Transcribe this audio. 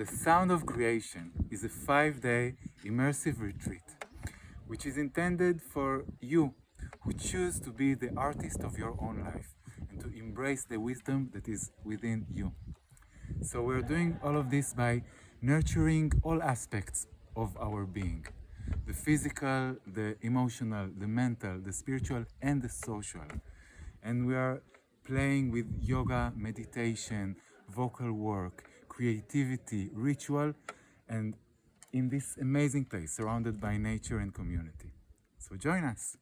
The Sound of Creation is a 5-day immersive retreat, which is intended for you who choose to be the artist of your own life and to embrace the wisdom that is within you. So we're doing all of this by nurturing all aspects of our being: the physical, the emotional, the mental, the spiritual, and the social. And we are playing with yoga, meditation, vocal work, creativity, ritual, and in this amazing place surrounded by nature and community. So join us.